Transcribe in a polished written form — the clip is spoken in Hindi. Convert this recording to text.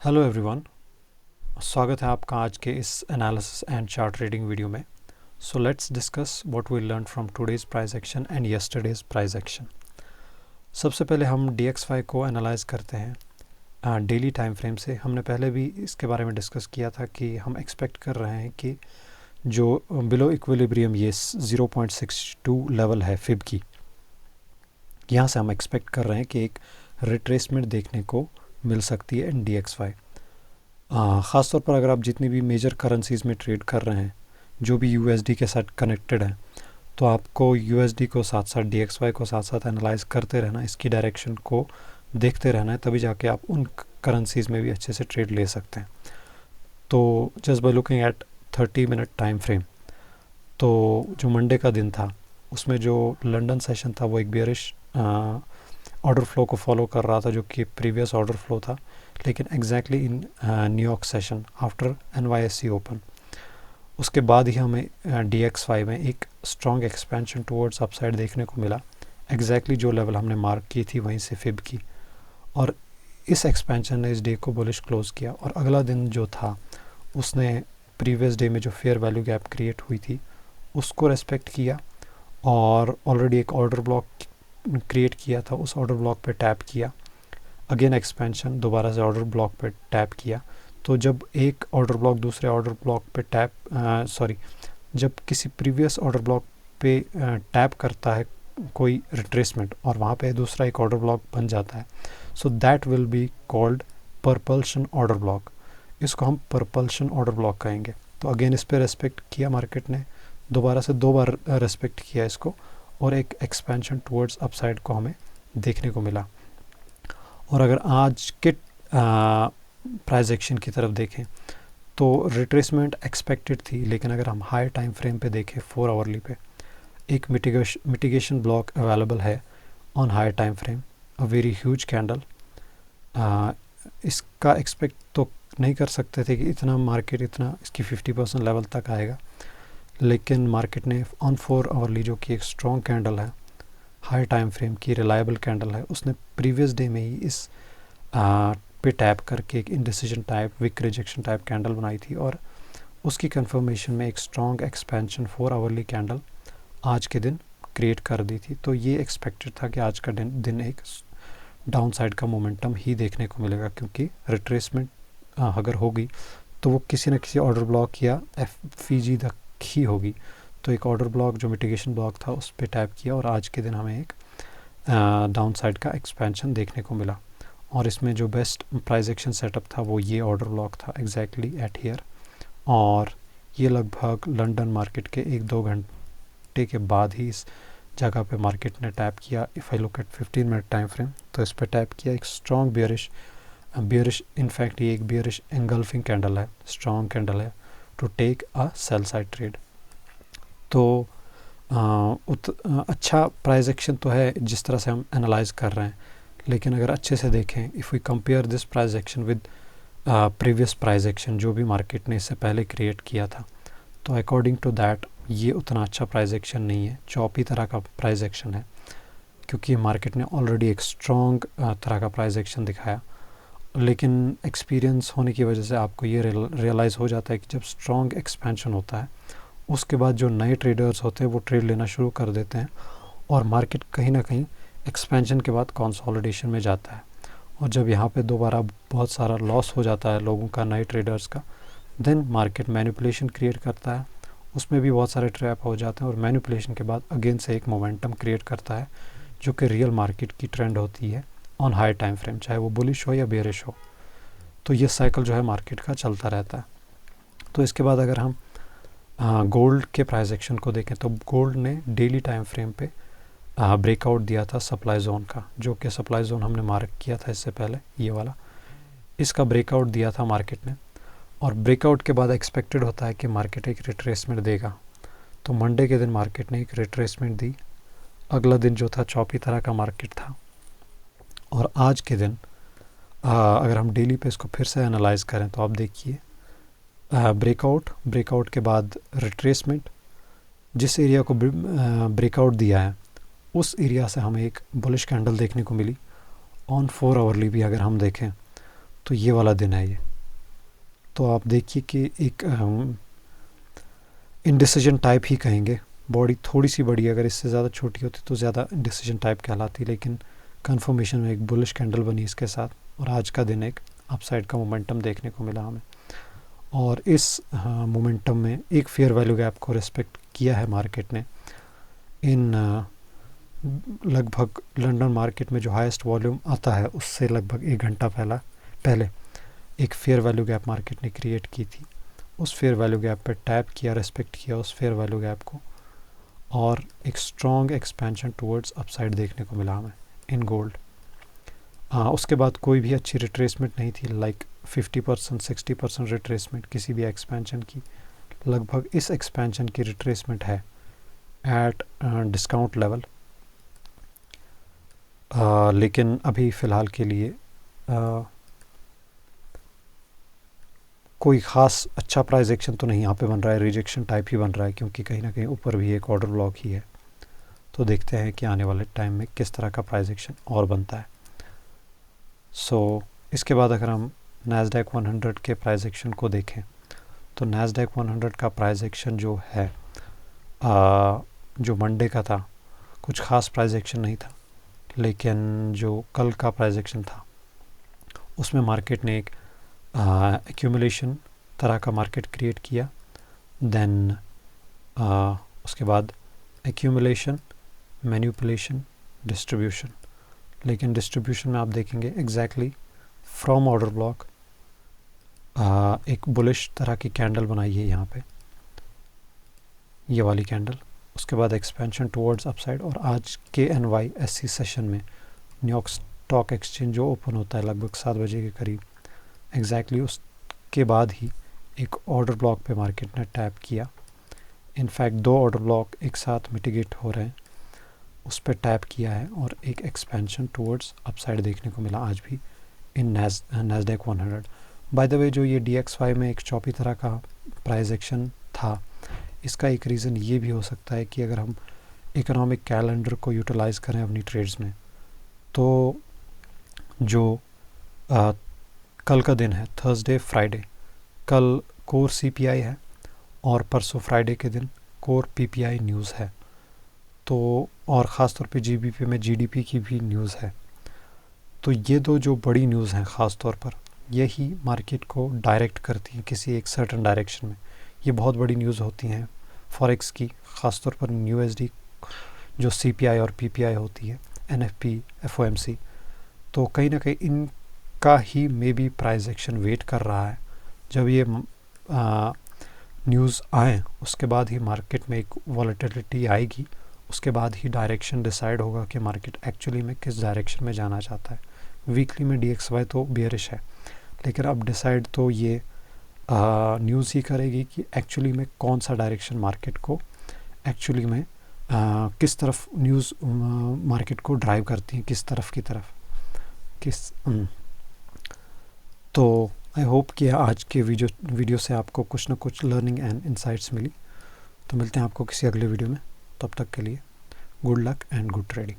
हेलो एवरीवन, स्वागत है आपका आज के इस analysis and chart reading video में। So let's discuss what we learn from today's price action and yesterday's price action. सबसे पहले हम DXY को एनालाइज करते हैं डेली टाइम फ्रेम से। हमने पहले भी इसके बारे में डिस्कस किया था कि हम एक्सपेक्ट कर रहे हैं कि जो बिलो इक्विलिब्रियम ये 0.62 लेवल है फिब की, यहाँ से हम एक्सपेक्ट कर रहे हैं कि एक रिट्रेसमेंट देखने को मिल सकती है इन DXY। ख़ासतौर पर अगर आप जितनी भी मेजर करेंसीज़ में ट्रेड कर रहे हैं जो भी USD के साथ कनेक्टेड हैं, तो आपको USD को साथ साथ DXY को साथ साथ एनालाइज करते रहना, इसकी डायरेक्शन को देखते रहना है, तभी जाके आप उन करेंसीज़ में भी अच्छे से ट्रेड ले सकते हैं। तो just by looking at 30 minute time frame, तो जो मंडे का दिन था उसमें जो लंदन सेशन था वो एक बेयरिश ऑर्डर फ्लो को फॉलो कर रहा था, जो कि प्रीवियस ऑर्डर फ्लो था। लेकिन exactly in New York session after NYSE open, उसके बाद ही हमें DXY में एक स्ट्रॉन्ग एक्सपेंशन टुवर्ड्स अपसाइड देखने को मिला। एग्जैक्टली जो लेवल हमने मार्क की थी वहीं से फिब की, और इस एक्सपेंशन ने इस डे को बुलिश क्लोज किया। और अगला दिन जो था उसने प्रीवियस डे में जो फेयर वैल्यू गैप क्रिएट हुई थी उसको रेस्पेक्ट किया, और ऑलरेडी एक ऑर्डर ब्लॉक क्रिएट किया था, उस ऑर्डर ब्लॉक पे टैप किया। अगेन एक्सपेंशन, दोबारा से ऑर्डर ब्लॉक पे टैप किया। तो जब एक ऑर्डर ब्लॉक दूसरे ऑर्डर ब्लॉक पे जब किसी प्रीवियस ऑर्डर ब्लॉक पे टैप करता है कोई रिट्रेसमेंट और वहाँ पे दूसरा एक ऑर्डर ब्लॉक बन जाता है, so that will be called propulsion order block. इसको हम परपल्शन ऑर्डर ब्लॉक कहेंगे। तो अगेन इस पे रेस्पेक्ट किया मार्केट ने, दोबारा से 2 बार रेस्पेक्ट किया इसको, और एक एक्सपेंशन टुवर्ड्स अपसाइड को हमें देखने को मिला। और अगर आज के प्राइस एक्शन की तरफ देखें तो रिट्रेसमेंट एक्सपेक्टेड थी, लेकिन अगर हम हाई टाइम फ्रेम पे देखें 4 आवरली पे, एक मिटिगेशन ब्लॉक अवेलेबल है on high time frame, a very huge candle. इसका एक्सपेक्ट तो नहीं कर सकते थे कि इतना मार्केट इतना इसकी 50% लेवल तक आएगा, लेकिन मार्केट ने ऑन 4 आवरली, जो कि एक स्ट्रॉन्ग कैंडल है, हाई टाइम फ्रेम की रिलायबल कैंडल है, उसने प्रीवियस डे में ही इस पे टैप करके एक indecision type wick rejection type candle बनाई थी, और उसकी कंफर्मेशन में एक स्ट्रॉन्ग एक्सपेंशन 4 आवरली कैंडल आज के दिन क्रिएट कर दी थी। तो ये एक्सपेक्टेड था कि आज का दिन एक डाउन साइड का मोमेंटम ही देखने को मिलेगा, क्योंकि रिट्रेसमेंट अगर होगी तो वो किसी न किसी ऑर्डर ब्लॉक या FVG तक ही होगी। तो एक ऑर्डर ब्लॉक जो मिटिगेशन ब्लॉक था उस पर टैप किया, और आज के दिन हमें एक डाउन साइड का एक्सपेंशन देखने को मिला। और इसमें जो बेस्ट प्राइस एक्शन सेटअप था वो ये ऑर्डर ब्लॉक था एग्जैक्टली एट हियर, और ये लगभग लंदन मार्केट के 1-2 घंटे के बाद ही इस जगह पे मार्केट ने टैप किया। If I look at 15 minute time frame, तो इस पर टैप किया एक स्ट्रॉन्ग बियरिश इनफैक्ट ये एक बियरिश एंगल्फिंग कैंडल है, स्ट्रॉन्ग कैंडल है to take a sell side trade. तो अच्छा प्राइस एक्शन तो है जिस तरह से हम एनालाइज कर रहे हैं, लेकिन अगर अच्छे से देखें, if we compare this price action with previous price action जो भी मार्केट ने इससे पहले क्रिएट किया था, तो अकॉर्डिंग टू दैट ये उतना अच्छा प्राइस एक्शन नहीं है, चौपी तरह का प्राइस एक्शन है, क्योंकि मार्केट ने ऑलरेडी एक स्ट्रॉन्ग तरह का प्राइस एक्शन दिखाया। लेकिन एक्सपीरियंस होने की वजह से आपको ये रियलाइज़ हो जाता है कि जब स्ट्रॉन्ग एक्सपेंशन होता है उसके बाद जो नए ट्रेडर्स होते हैं वो ट्रेड लेना शुरू कर देते हैं, और मार्केट कहीं ना कहीं एक्सपेंशन के बाद कंसोलिडेशन में जाता है। और जब यहाँ पे दोबारा बहुत सारा लॉस हो जाता है लोगों का, नए ट्रेडर्स का, देन मार्केट मैनिपुलेशन क्रिएट करता है, उसमें भी बहुत सारे ट्रैप हो जाते हैं, और मैनिपुलेशन के बाद अगेन से एक मोमेंटम क्रिएट करता है जो कि रियल मार्केट की ट्रेंड होती है ऑन हाई टाइम फ्रेम, चाहे वो बुलिश हो या बेरिश हो। तो ये साइकिल जो है मार्केट का चलता रहता है। तो इसके बाद अगर हम गोल्ड के प्राइस एक्शन को देखें, तो गोल्ड ने डेली टाइम फ्रेम पे ब्रेकआउट दिया था सप्लाई जोन का, जो कि सप्लाई जोन हमने मार्क किया था इससे पहले, ये वाला, इसका ब्रेकआउट दिया था मार्केट ने। और ब्रेकआउट के बाद एक्सपेक्टेड होता है कि मार्केट एक रिट्रेसमेंट देगा, तो मंडे के दिन मार्केट ने एक रिट्रेसमेंट दी। अगला दिन जो था चौपी तरह का मार्केट था, और आज के दिन अगर हम डेली पे इसको फिर से एनालाइज करें तो आप देखिए ब्रेकआउट के बाद रिट्रेसमेंट, जिस एरिया को ब्रेकआउट दिया है उस एरिया से हमें एक बुलिश कैंडल देखने को मिली। ऑन 4 आवरली भी अगर हम देखें तो ये वाला दिन है ये। तो आप देखिए कि एक इंडिसीजन टाइप ही कहेंगे। बॉडी थोड़ी सी बड़ी, अगर इससे ज़्यादा छोटी होती तो ज़्यादा इंडिसीजन टाइप कहलाती, लेकिन कंफर्मेशन में एक बुलिश कैंडल बनी इसके साथ, और आज का दिन एक अपसाइड का मोमेंटम देखने को मिला हमें। और इस मोमेंटम में एक फेयर वैल्यू गैप को रिस्पेक्ट किया है मार्केट ने। इन लगभग लंदन मार्केट में जो हाईएस्ट वॉल्यूम आता है उससे लगभग 1 घंटा पहले एक फेयर वैल्यू गैप मार्केट ने क्रिएट की थी। उस फेयर वैल्यू गैप पे टैप किया, रेस्पेक्ट किया उस फेयर वैल्यू गैप को, और एक स्ट्रॉन्ग एक्सपेंशन टुवर्ड्स अपसाइड देखने को मिला हमें इन गोल्ड। उसके बाद कोई भी अच्छी रिट्रेसमेंट नहीं थी, लाइक 50% 60% रिट्रेसमेंट किसी भी एक्सपेंशन की। लगभग इस एक्सपेंशन की रिट्रेसमेंट है एट डिस्काउंट लेवल, लेकिन अभी फ़िलहाल के लिए कोई ख़ास अच्छा प्राइस एक्शन तो नहीं यहाँ पे बन रहा है, रिजेक्शन टाइप ही बन रहा है, क्योंकि कहीं ना कहीं ऊपर भी एक ऑर्डर ब्लॉक ही है। तो देखते हैं कि आने वाले टाइम में किस तरह का प्राइस एक्शन और बनता है। इसके बाद अगर हम नैस्डैक 100 के प्राइस एक्शन को देखें तो नैस्डैक 100 का प्राइस एक्शन जो है जो मंडे का था, कुछ ख़ास प्राइस एक्शन नहीं था, लेकिन जो कल का प्राइस एक्शन था उसमें मार्केट ने एक एक्यूमुलेशन तरह का मार्केट क्रिएट किया। देन उसके बाद एक्यूमुलेशन, मैनिपुलेशन, डिस्ट्रीब्यूशन। लेकिन डिस्ट्रीब्यूशन में आप देखेंगे एग्जैक्टली फ्रॉम ऑर्डर ब्लॉक एक बुलिश तरह की कैंडल बनाई है यहाँ पे, ये वाली कैंडल। उसके बाद एक्सपेंशन टुवर्ड्स अपसाइड, और आज के NYSE सेशन में न्यूयॉर्क स्टॉक एक्सचेंज जो ओपन होता है लगभग 7 बजे के करीब, एग्जैक्टली उसके बाद ही एक ऑर्डर ब्लॉक पे मार्केट ने टैप किया। इनफैक्ट 2 ऑर्डर ब्लॉक एक साथ मिटिगेट हो रहे हैं, उस पर टैप किया है, और एक एक्सपेंशन टुवर्ड्स अपसाइड देखने को मिला आज भी इन नैस्डैक 100। बाय द वे, जो ये DXY में एक चौपी तरह का प्राइस एक्शन था, इसका एक रीज़न ये भी हो सकता है कि अगर हम इकोनॉमिक कैलेंडर को यूटिलाइज़ करें अपनी ट्रेड्स में, तो जो कल का दिन है थर्सडे फ्राइडे, कल कोर CPI है और परसों फ्राइडे के दिन कोर PPI न्यूज़ है। तो और ख़ास तौर पे GBP में GDP की भी न्यूज़ है। तो ये 2 जो बड़ी न्यूज़ हैं ख़ास तौर पर, यही मार्केट को डायरेक्ट करती हैं किसी एक सर्टन डायरेक्शन में। ये बहुत बड़ी न्यूज़ होती हैं फॉरेक्स की, ख़ास तौर पर USD जो CPI और PPI होती है, NFP FOMC। तो कहीं ना कहीं इनका ही maybe price action wait कर रहा है। जब ये न्यूज़ आए उसके बाद ही मार्केट में एक वॉलेटिलिटी आएगी, उसके बाद ही डायरेक्शन डिसाइड होगा कि मार्केट एक्चुअली में किस डायरेक्शन में जाना चाहता है। वीकली में DXY तो बेयरिश है, लेकिन अब डिसाइड तो ये न्यूज़ ही करेगी कि एक्चुअली में कौन सा डायरेक्शन मार्केट को एक्चुअली में किस तरफ न्यूज़ मार्केट को ड्राइव करती है, किस तरफ की तरफ तो आई होप कि आज के वीडियो से आपको कुछ ना कुछ लर्निंग एंड इंसाइट्स मिली। तो मिलते हैं आपको किसी अगले वीडियो में, तब तक के लिए good luck and good trading.